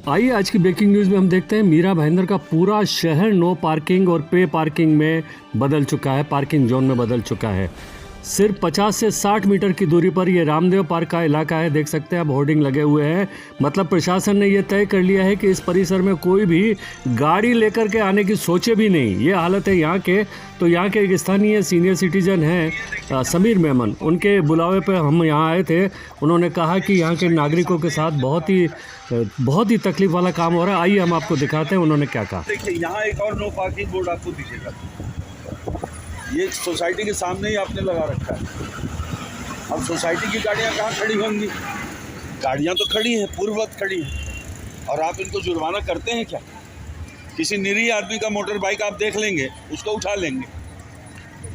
आइए आज की ब्रेकिंग न्यूज में हम देखते हैं मीरा भाईंदर का पूरा शहर नो पार्किंग और पे पार्किंग में बदल चुका है, पार्किंग जोन में बदल चुका है। सिर्फ 50 से 60 मीटर की दूरी पर ये रामदेव पार्क का इलाका है। देख सकते हैं आप, होर्डिंग लगे हुए हैं। मतलब प्रशासन ने ये तय कर लिया है कि इस परिसर में कोई भी गाड़ी लेकर के आने की सोचे भी नहीं। ये हालत है यहाँ के। तो यहाँ के एक स्थानीय सीनियर सिटीजन हैं समीर मेमन, उनके बुलावे पर हम यहाँ आए थे। उन्होंने कहा कि यहाँ के नागरिकों के साथ बहुत ही तकलीफ वाला काम हो रहा है। आइए हम आपको दिखाते हैं उन्होंने क्या कहा। देखिए, यहाँ एक और नो पार्किंग बोर्ड आपको दिखेगा। ये सोसाइटी के सामने ही आपने लगा रखा है। अब सोसाइटी की गाड़ियाँ कहाँ खड़ी होंगी? गाड़ियाँ तो खड़ी हैं, पूर्ववत खड़ी हैं, और आप इनको जुर्माना करते हैं क्या? किसी निरीह आदमी का मोटर बाइक आप देख लेंगे, उसको उठा लेंगे।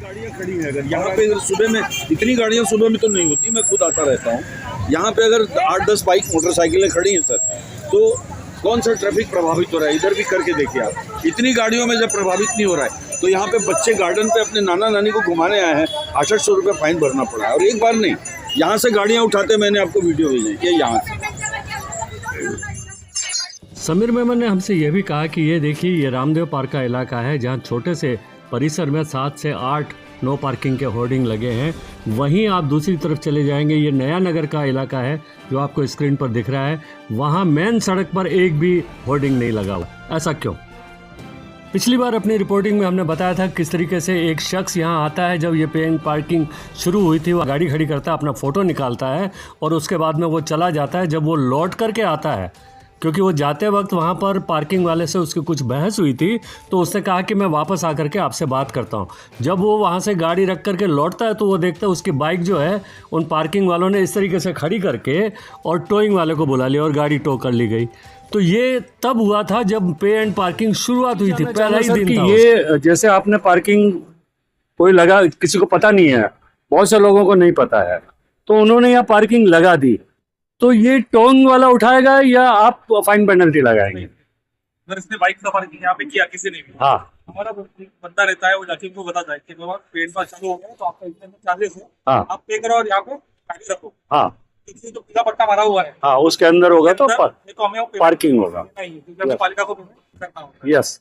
गाड़ियाँ खड़ी हैं। अगर यहाँ पे सुबह में इतनी गाड़ियाँ सुबह में तो नहीं होती, मैं खुद आता रहता हूँ। यहाँ पे अगर 8-10 बाइक मोटरसाइकिलें खड़ी हैं सर, तो कौन सा ट्रैफिक प्रभावित हो रहा है? इधर भी करके देखिए आप। इतनी गाड़ियों में जब प्रभावित नहीं हो रहा है, तो यहाँ पे बच्चे गार्डन पे अपने नाना नानी को घुमाने आए हैं, 800 रुपये फाइन भरना पड़ा है। और एक बार नहीं, यहाँ से गाड़ियाँ उठाते, मैंने आपको वीडियो भेजी, ये यहाँ से। समीर मेमन ने हमसे यह भी कहा कि ये देखिए, ये रामदेव पार्क का इलाका है जहाँ छोटे से परिसर में 7 से 8 नो पार्किंग के होर्डिंग लगे हैं। वहीं आप दूसरी तरफ चले जाएंगे, ये नया नगर का इलाका है जो आपको स्क्रीन पर दिख रहा है। वहाँ मेन सड़क पर एक भी होर्डिंग नहीं लगा हुआ। ऐसा क्यों? पिछली बार अपनी रिपोर्टिंग में हमने बताया था किस तरीके से एक शख्स यहाँ आता है। जब ये पे एंड पार्किंग शुरू हुई थी, वो गाड़ी खड़ी करता है, अपना फ़ोटो निकालता है और उसके बाद में वो चला जाता है। जब वो लौट करके आता है, क्योंकि वो जाते वक्त वहाँ पर पार्किंग वाले से उसकी कुछ बहस हुई थी, तो उसने कहा कि मैं वापस आकर के आपसे बात करता हूँ। जब वो वहाँ से गाड़ी रख करके लौटता है, तो वो देखता है उसकी बाइक जो है उन पार्किंग वालों ने इस तरीके से खड़ी करके और टोइंग वाले को बुला लिया और गाड़ी टो कर ली गई। तो ये तब हुआ था जब पे एंड पार्किंग शुरुआत हुई थी, पहला ही दिन था। ये जैसे आपने पार्किंग कोई लगा, किसी को पता नहीं है, बहुत से लोगों को नहीं पता है, तो उन्होंने यहाँ पार्किंग लगा दी। तो ये टोंग वाला उठाएगा या आप फाइन पेनल्टी लगाएंगे? अगर इसने बाइक का पार्किंग यहाँ पे किया, किसी ने भी, हाँ, हमारा बंदा रहता है, वो जाके उनको बता जाए कि बाबा पेड़ पास चालू हो गया, तो आपका इतने चार्जेस है, हाँ, आप पे करो और यहाँ पे गाड़ी रखो। हाँ, क्योंकि जो पीला पट्टा मारा हुआ है, हाँ, उसके अंदर होगा तो हमें पार्किंग होगा। नहीं, क्योंकि हमें पालिका को पेमेंट करना होगा। यस।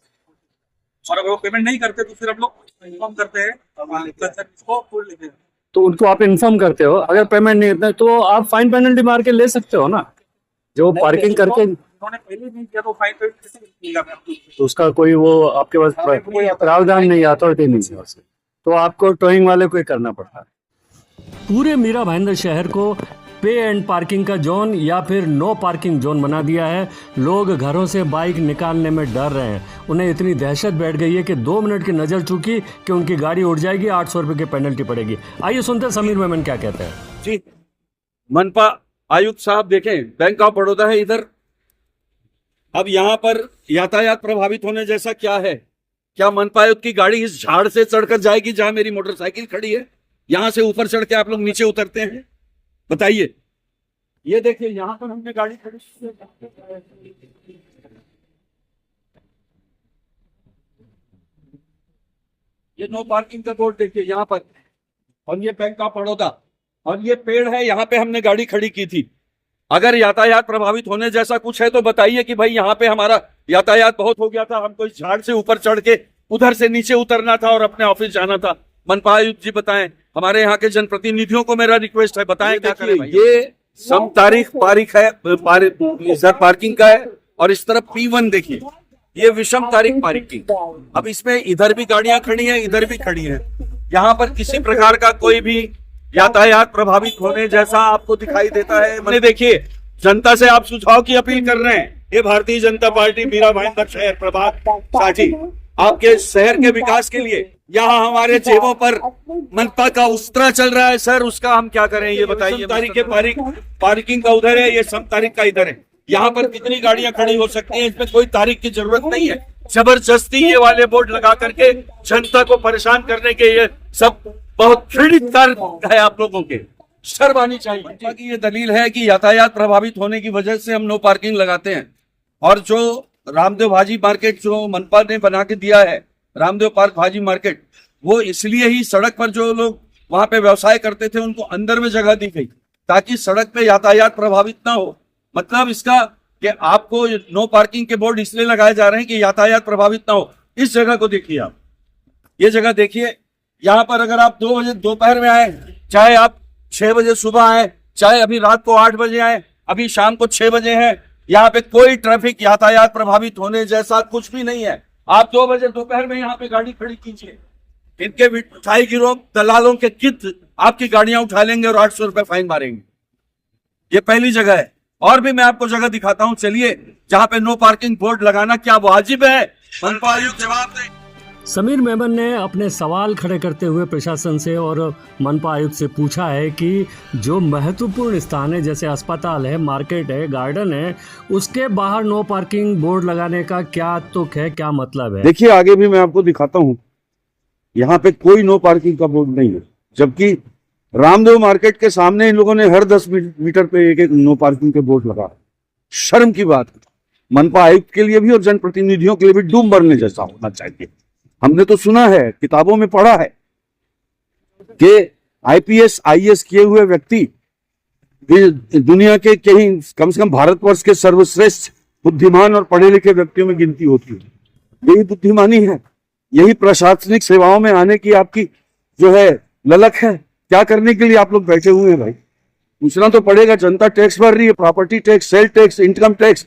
और अगर वो पेमेंट नहीं करते तो फिर हम लोग इन्फॉर्म करते हैं इसको फुल लिखे। तो उनको आप इन्फॉर्म करते हो, अगर पेमेंट नहीं करते तो आप फाइन पेनल्टी मार के ले सकते हो ना, जो पार्किंग करके। उन्होंने पहले नहीं किया तो फाइन पेमेंट कैसे मिलेगा? तो उसका कोई वो आपके पास प्रावधान नहीं, अथॉरिटी नहीं है, तो आपको टोइंग वाले को ही करना पड़ता है। पूरे मीरा भाईंदर शहर को पे एंड पार्किंग का जोन या फिर नो पार्किंग जोन बना दिया है। लोग घरों से बाइक निकालने में डर रहे हैं। उन्हें इतनी दहशत बैठ गई है कि 2 मिनट की नज़र चूकी कि उनकी गाड़ी उड़ जाएगी, 800 रुपये की पेनल्टी पड़ेगी। आइए सुनते हैं समीर मेमन क्या कहते हैं। जी, मनपा आयुक्त साहब देखें, बैंक ऑफ बड़ौदा है इधर। अब यहाँ पर यातायात प्रभावित होने जैसा क्या है? क्या मनपा आयुक्त की गाड़ी इस झाड़ से चढ़कर जाएगी जहां मेरी मोटरसाइकिल खड़ी है? यहां से ऊपर चढ़ के आप लोग नीचे उतरते हैं? बताइए। ये देखिए, यहां पर हमने गाड़ी खड़ी, ये नो पार्किंग का बोर्ड देखिए यहाँ पर, और ये बैंक ऑफ बड़ौदा, और ये पेड़ है, यहाँ पे हमने गाड़ी खड़ी की थी। अगर यातायात प्रभावित होने जैसा कुछ है तो बताइए कि भाई यहाँ पे हमारा यातायात बहुत हो गया था, हमको इस झाड़ से ऊपर चढ़ के उधर से नीचे उतरना था और अपने ऑफिस जाना था। मनपा आयुक्त जी बताएं, हमारे यहाँ के जनप्रतिनिधियों को मेरा रिक्वेस्ट है, बताएं क्या करें भाई। ये सम तारीख पारिक है, पार्किंग का है, और इस तरफ P1 देखिए, ये विषम तारीख पार्किंग। अब इसमें इधर भी गाड़ियां खड़ी हैं, इधर भी खड़ी हैं। यहाँ पर किसी प्रकार का कोई भी यातायात प्रभावित होने जैसा आपको दिखाई देता है? मैंने देखिए, जनता से आप सुझाव की अपील कर रहे हैं। ये भारतीय जनता पार्टी मीरा भाईंदर शहर प्रभात साथी आपके शहर के विकास के लिए यहाँ हमारे जेबों पर मनपा का उस्तरा चल रहा है सर, उसका हम क्या करें ये बताइए। तारीख के पार्किंग का उधर है, ये सम तारीख का इधर है। यहाँ पर कितनी गाड़ियां खड़ी हो सकती हैं? इसमें कोई तारीख की जरूरत नहीं है। जबरदस्ती ये वाले बोर्ड लगा करके जनता को परेशान करने के ये सब बहुत घृणित कार्य है आप लोगों के। शर्म आनी चाहिए। की ये दलील है कि यातायात प्रभावित होने की वजह से हम नो पार्किंग लगाते हैं। और जो रामदेव भाजी मार्केट जो मनपा ने बना के दिया है, रामदेव पार्क भाजी मार्केट, वो इसलिए ही सड़क पर जो लोग वहां पे व्यवसाय करते थे उनको अंदर में जगह दी गई ताकि सड़क पे यातायात प्रभावित ना हो। मतलब इसका कि आपको नो पार्किंग के बोर्ड इसलिए लगाए जा रहे हैं कि यातायात प्रभावित ना हो। इस जगह को देखिए आप, ये जगह देखिए, यहाँ पर अगर आप 2 बजे दोपहर में आए, चाहे आप 6 बजे सुबह आए, चाहे अभी रात को 8 बजे आए, अभी शाम को 6 बजे हैं, यहाँ पे कोई ट्रैफिक यातायात प्रभावित होने जैसा कुछ भी नहीं है। आप 2 बजे दोपहर में यहाँ पे गाड़ी खड़ी कीजिए, इनके मिठाई गिरोह दलालों के कित आपकी गाड़ियां उठा लेंगे और 800 रुपए फाइन मारेंगे। ये पहली जगह है। और भी मैं आपको जगह दिखाता हूं, चलिए, जहां पे नो पार्किंग बोर्ड लगाना क्या वाजिब है, मनपा आयुक्त जवाब दें। समीर मेमन ने अपने सवाल खड़े करते हुए प्रशासन से और मनपा आयुक्त से पूछा है कि जो महत्वपूर्ण स्थान है, जैसे अस्पताल है, मार्केट है, गार्डन है, उसके बाहर नो पार्किंग बोर्ड लगाने का क्या तुक है, क्या मतलब है। देखिए, आगे भी मैं आपको दिखाता हूं, यहाँ पे कोई नो पार्किंग का बोर्ड नहीं है, जबकि रामदेव मार्केट के सामने इन लोगों ने हर 10 मीटर पे एक नो पार्किंग के बोर्ड लगा। शर्म की बात है। मनपा आयुक्त के लिए भी और जनप्रतिनिधियों के लिए भी डूब मरने जैसा होना चाहिए। हमने तो सुना है, किताबों में पढ़ा है कि IPS IAS किए हुए व्यक्ति दुनिया के कहीं, कम से कम भारतवर्ष के सर्वश्रेष्ठ बुद्धिमान और पढ़े लिखे व्यक्तियों में गिनती होती है। यही बुद्धिमानी है, यही प्रशासनिक सेवाओं में आने की आपकी जो है ललक है। क्या करने के लिए आप लोग बैठे हुए हैं भाई? पूछना तो पड़ेगा। जनता टैक्स भर रही है, property tax, sale tax, income tax,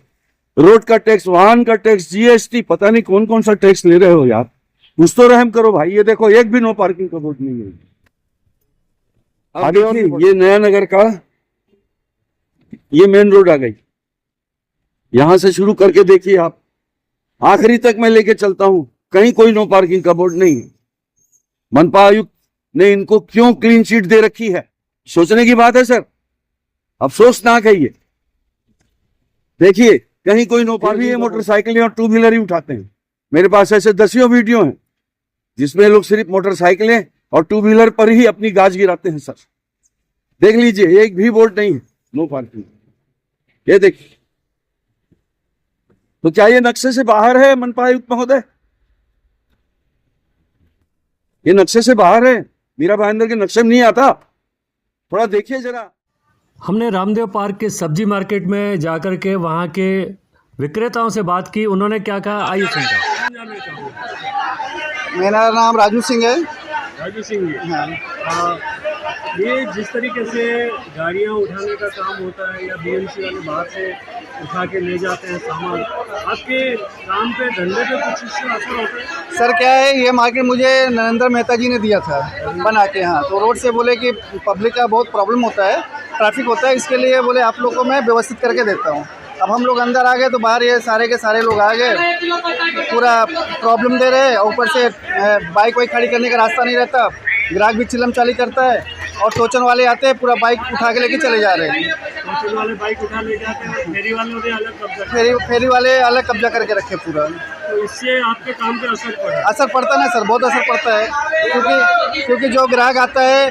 road का टैक्स, वाहन का टैक्स, GST, पता नहीं कौन कौन सा टैक्स ले रहे हो यार। कुछ तो रहम करो भाई। ये देखो, एक भी नो पार्किंग का बोर्ड नहीं है। आगे ये नया नगर का ये मेन रोड आ गई, यहां से शुरू करके देखिए आप, आखिरी तक मैं लेके चलता हूं, कहीं कोई नो पार्किंग का बोर्ड नहीं है। मनपा आयुक्त ने इनको क्यों क्लीन चिट दे रखी है, सोचने की बात है सर। अफसोसनाक है ये। देखिए, कहीं कोई नो पार्किंग, मोटरसाइकिलें और 2 व्हीलर ही उठाते हैं। मेरे पास ऐसे दसियों वीडियो हैं जिसमें लोग सिर्फ मोटरसाइकिलें और 2 व्हीलर पर ही अपनी गाज गिराते हैं सर। देख लीजिए, एक भी बोर्ड नहीं है नो पार्किंग। ये देखिए, तो क्या ये नक्शे से बाहर है मनपा आयुक्त महोदय? ये नक्शे से बाहर है, मीरा भाईंदर के नक्शे में नहीं आता। थोड़ा देखिए जरा। हमने रामदेव पार्क के सब्जी मार्केट में जाकर के वहाँ के विक्रेताओं से बात की। उन्होंने क्या कहा, आइए सुनते हैं। मेरा नाम राजू सिंह है। राजू सिंह, हाँ, ये जिस तरीके से गाड़ियाँ उठाने का काम होता है या BMC वाले बाहर से उठा के ले जाते हैं सामान, आपके काम पे, धंधे पे कुछ इससे असर होता है? सर क्या है, ये मार्केट मुझे नरेंद्र मेहता जी ने दिया था बना के। हाँ, तो रोड से बोले कि पब्लिक का बहुत प्रॉब्लम होता है, ट्रैफिक होता है, इसके लिए बोले आप लोग को मैं व्यवस्थित करके देता हूँ। अब हम लोग अंदर आ गए तो बाहर ये सारे के सारे लोग आ गए, पूरा प्रॉब्लम दे रहे हैं। ऊपर से बाइक वाइक खड़ी करने का रास्ता नहीं रहता, ग्राहक भी चिल्लम चाली करता है, और टोचन वाले आते हैं, पूरा बाइक उठा के लेके चले जा रहे हैं। टोचन वाले बाइक उठा ले जाते हैं, फेरी वाले उन्हें अलग कब्जा, फेरी वाले अलग कब्जा करके रखे पूरा। तो इससे आपके काम पे असर पड़ता ना सर, बहुत असर पड़ता है। क्योंकि जो ग्राहक आता है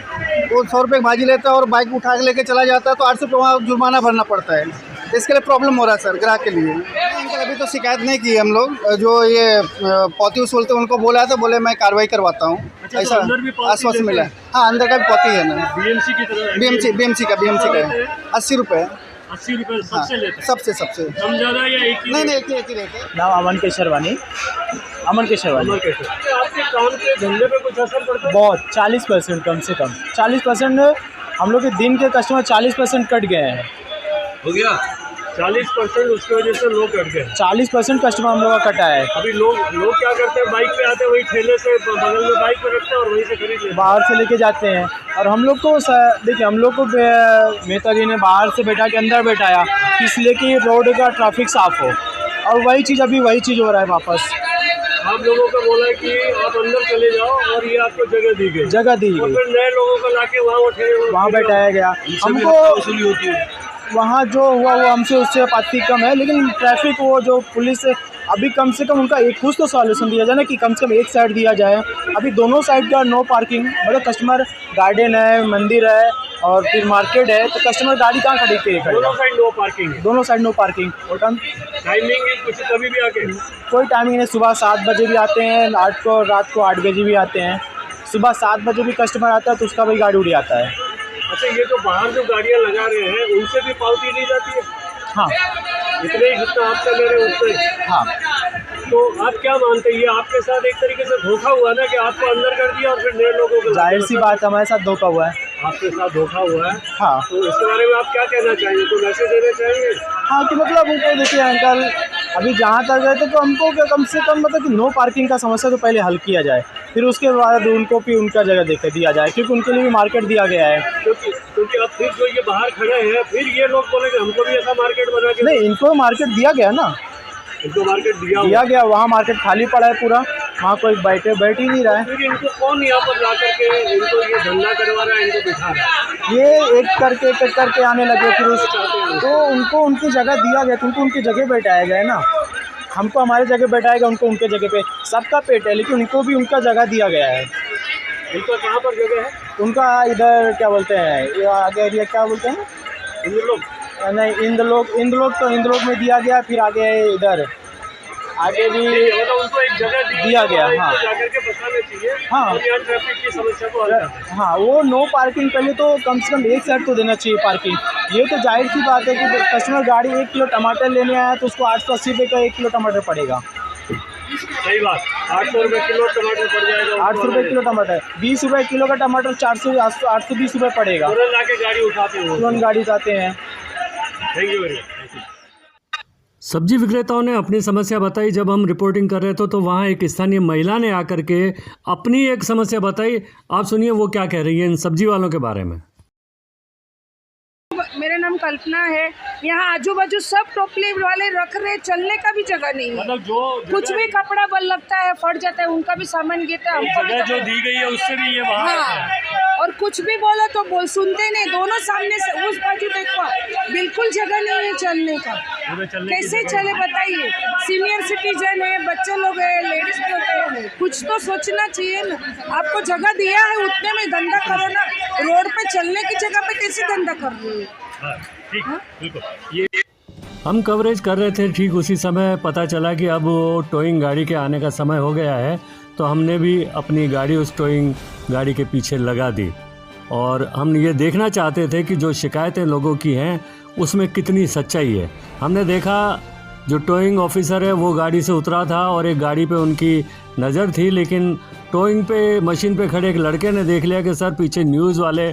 वो 100 रुपये भाजी लेता है और बाइक उठा के लेके चला जाता है, तो 800 रुपये वहाँ जुर्माना भरना पड़ता है। इसके लिए प्रॉब्लम हो रहा है सर ग्राहक के लिए। अंकल अभी तो शिकायत नहीं की हम लोग, जो ये पौती उसूलते उनको बोला है, तो बोले मैं कार्रवाई करवाता हूँ। अच्छा, ऐसा तो आश्वासन मिला है। हाँ, अंदर का भी पौती है ना, BMC की तरह। BMC का है 80 रुपये। 80 रुपये सबसे लेते हैं? सबसे कम ज़्यादा या एक ही? नहीं, एक ही रेट है। नाम अमन केशरवानी। आपके काम के धंधे पे कुछ असर पड़ता है? बहुत, 40% कम से कम 40%। हम लोग के दिन के कस्टमर 40% कट गए हैं। हो गया 40%, उसकी वजह से लोग कट गए। 40% कस्टमर हम लोग का कटा है। अभी लोग क्या करते हैं, बाइक पे आते हैं, वही ठेले से बगल में बाइक पे रखते हैं और वहीं से खरीद लेते हैं, बाहर से लेके जाते हैं। और हम लोग को देखिए, हम लोग को मेहता जी ने बाहर से बैठा के अंदर बैठाया, इसलिए कि रोड का ट्रैफिक साफ हो, और वही चीज़ हो रहा है वापस। आप लोगों को बोला है कि आप अंदर चले जाओ और ये आपको जगह दी गई, और फिर नए लोगों को लाके वहाँ बैठाया गया। हमको वसूली होती है। वहाँ जो हुआ वो हमसे उससे पाती कम है, लेकिन ट्रैफिक वो जो पुलिस अभी कम से कम उनका एक कुछ तो सॉल्यूशन दिया जाए ना, कि कम से कम एक साइड दिया जाए। अभी दोनों साइड का नो पार्किंग, मतलब कस्टमर, गार्डन है, मंदिर है और फिर मार्केट है, तो कस्टमर गाड़ी कहाँ खड़ी के खड़े? दोनों साइड नो पार्किंग है। दोनों साइड नो पार्किंग। और टाइमिंग कुछ कभी भी आके? कोई टाइमिंग नहीं। सुबह 7 बजे भी आते हैं, रात को 8 बजे भी आते हैं। सुबह 7 बजे भी कस्टमर आता है तो उसका भी गाड़ी उड़ जाता है। अच्छा, ये जो बाहर जो गाड़ियाँ लगा रहे हैं, उनसे भी पावती दी जाती है? हाँ, इतने ही जितना आपसे ले रहे उतने ही। हाँ। तो आप क्या मानते हैं, ये आपके साथ एक तरीके से धोखा हुआ ना, कि आपको अंदर कर दिया और फिर नए लोगों को? जाहिर सी बात हमारे साथ धोखा हुआ है। आपके साथ धोखा हुआ है। हाँ। तो इसके बारे में आप क्या कहना चाहेंगे, तो मैसेज देना चाहेंगे? हाँ, कि मतलब उनको देखिए अंकल, अभी जहाँ तक गए थे तो हमको क्या कम से कम मतलब कि नो पार्किंग का समस्या तो पहले हल किया जाए, फिर उसके बाद उनको भी उनका जगह देकर दिया जाए, क्योंकि उनके लिए भी मार्केट दिया गया है। क्योंकि अब फिर जो ये बाहर खड़े हैं, फिर ये लोग बोलेंगे हमको भी ऐसा मार्केट बना के। नहीं, इनको मार्केट दिया गया ना, इनको मार्केट दिया गया, वहाँ मार्केट खाली पड़ा है पूरा, वहाँ कोई बैठ ही नहीं रहा है। फिर इनको कौन यहाँ पर ला करके इनको ये धंधा करवा रहा है, इनको बिठा रहा है? ये एक करके आने लगे, फिर तो उनको उनकी जगह दिया गया, तो उनको उनकी जगह बैठाया जाए ना। हमको हमारे जगह बैठाएगा, उनको उनके जगह पे, सबका पेट है, लेकिन उनको भी उनका जगह दिया गया है। इनका कहाँ पर जगह है? उनका इधर क्या बोलते हैं, ये आगे एरिया क्या बोलते हैं, इंद्रलोक? नहीं, इंद्रलोक में दिया गया, फिर आगे इधर आगे भी मतलब उनको एक जगह दिया गया। हाँ, जाकर के बसाना चाहिए। हाँ। और यहाँ ट्रैफिक की समस्या को हल करना है। हाँ, वो नो पार्किंग पहले तो कम से कम एक साइड तो देना चाहिए पार्किंग। ये तो जाहिर सी बात है कि कस्टमर गाड़ी 1 किलो टमाटर लेने आया तो उसको 880 रुपये का 1 किलो टमाटर पड़ेगा। सही बात, 800 रुपये किलो टमाटर पड़ जाएगा। 800 रुपये किलो टमाटर, 20 रुपये किलो का टमाटर 820 रुपये पड़ेगा। तुरंत लाके गाड़ी उठाते हैं, तुरंत गाड़ी उठाते हैं। Thank you very much. सब्जी विक्रेताओं ने अपनी समस्या बताई। जब हम रिपोर्टिंग कर रहे थे तो वहाँ एक स्थानीय महिला ने आकर के अपनी एक समस्या बताई। आप सुनिए वो क्या कह रही है इन सब्जी वालों के बारे में। मेरा नाम कल्पना है। यहाँ आजू बाजू सब टोपली वाले रख रहे, चलने का भी जगह नहीं है। मतलब जो कुछ भी कपड़ा बल लगता है, फट जाता है, उनका भी सामान गिरता है। जगह जो दी गई है उससे भी ये बाहर हाँ, और कुछ भी बोलो तो सुनते नहीं। दोनों सामने से उस बाजू देखो, बिल्कुल जगह नहीं है चलने का। कैसे चले बताइए? सीनियर सिटीजन है, बच्चे लोग है, लेडीज लोग है, कुछ तो सोचना चाहिए ना। आपको जगह दिया है, उतने में धंधा करो ना। रोड पे चलने की जगह पे कैसे धंधा कर रहे हो? हम कवरेज कर रहे थे, ठीक उसी समय पता चला कि अब वो टोइंग गाड़ी के आने का समय हो गया है। तो हमने भी अपनी गाड़ी उस टोइंग गाड़ी के पीछे लगा दी और हम ये देखना चाहते थे कि जो शिकायतें लोगों की हैं उसमें कितनी सच्चाई है। हमने देखा जो टोइंग ऑफिसर है वो गाड़ी से उतरा था और एक गाड़ी पे उनकी नज़र थी, लेकिन टोइंग पे मशीन पे खड़े एक लड़के ने देख लिया कि सर पीछे न्यूज़ वाले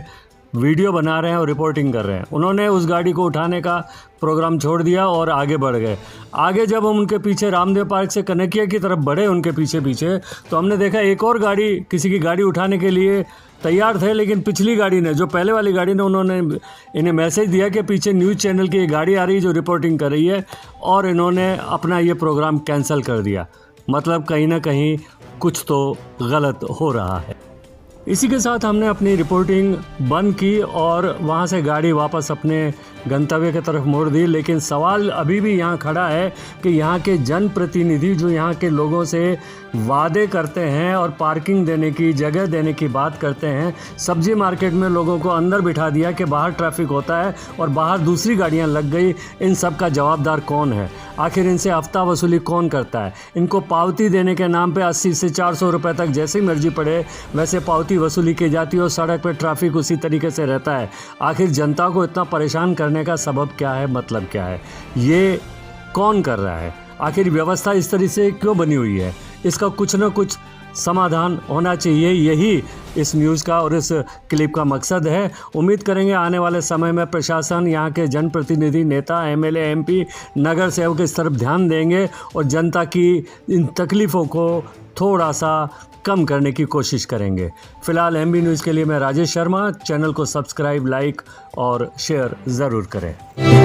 वीडियो बना रहे हैं और रिपोर्टिंग कर रहे हैं। उन्होंने उस गाड़ी को उठाने का प्रोग्राम छोड़ दिया और आगे बढ़ गए। आगे जब हम उनके पीछे रामदेव पार्क से कनकिया की तरफ बढ़े उनके पीछे पीछे, तो हमने देखा एक और गाड़ी, किसी की गाड़ी उठाने के लिए तैयार थे, लेकिन पिछली गाड़ी ने, जो पहले वाली गाड़ी ने, उन्होंने इन्हें मैसेज दिया कि पीछे न्यूज़ चैनल की एक गाड़ी आ रही है जो रिपोर्टिंग कर रही है, और इन्होंने अपना ये प्रोग्राम कैंसिल कर दिया। मतलब कहीं ना कहीं कुछ तो गलत हो रहा है। इसी के साथ हमने अपनी रिपोर्टिंग बंद की और वहाँ से गाड़ी वापस अपने गंतव्य की तरफ मोड़ दी। लेकिन सवाल अभी भी यहाँ खड़ा है कि यहाँ के जनप्रतिनिधि जो यहाँ के लोगों से वादे करते हैं और पार्किंग देने की, जगह देने की बात करते हैं, सब्जी मार्केट में लोगों को अंदर बिठा दिया कि बाहर ट्रैफिक होता है और बाहर दूसरी गाड़ियाँ लग गई, इन सब का जवाबदार कौन है? आखिर इनसे हफ्ता वसूली कौन करता है? इनको पावती देने के नाम पे 80 से 400 रुपये तक जैसी मर्जी पड़े वैसे पावती वसूली की जाती है और सड़क पर ट्रैफिक उसी तरीके से रहता है। आखिर जनता को इतना परेशान करने का सबब क्या है, मतलब क्या है, ये कौन कर रहा है? आखिर व्यवस्था इस तरह से क्यों बनी हुई है? इसका कुछ न कुछ समाधान होना चाहिए। यही इस न्यूज़ का और इस क्लिप का मकसद है। उम्मीद करेंगे आने वाले समय में प्रशासन, यहाँ के जनप्रतिनिधि, नेता, एमएलए, एमपी, नगर सेवक इस तरफ ध्यान देंगे और जनता की इन तकलीफ़ों को थोड़ा सा कम करने की कोशिश करेंगे। फ़िलहाल एमबी न्यूज़ के लिए मैं राजेश शर्मा। चैनल को सब्सक्राइब, लाइक और शेयर ज़रूर करें।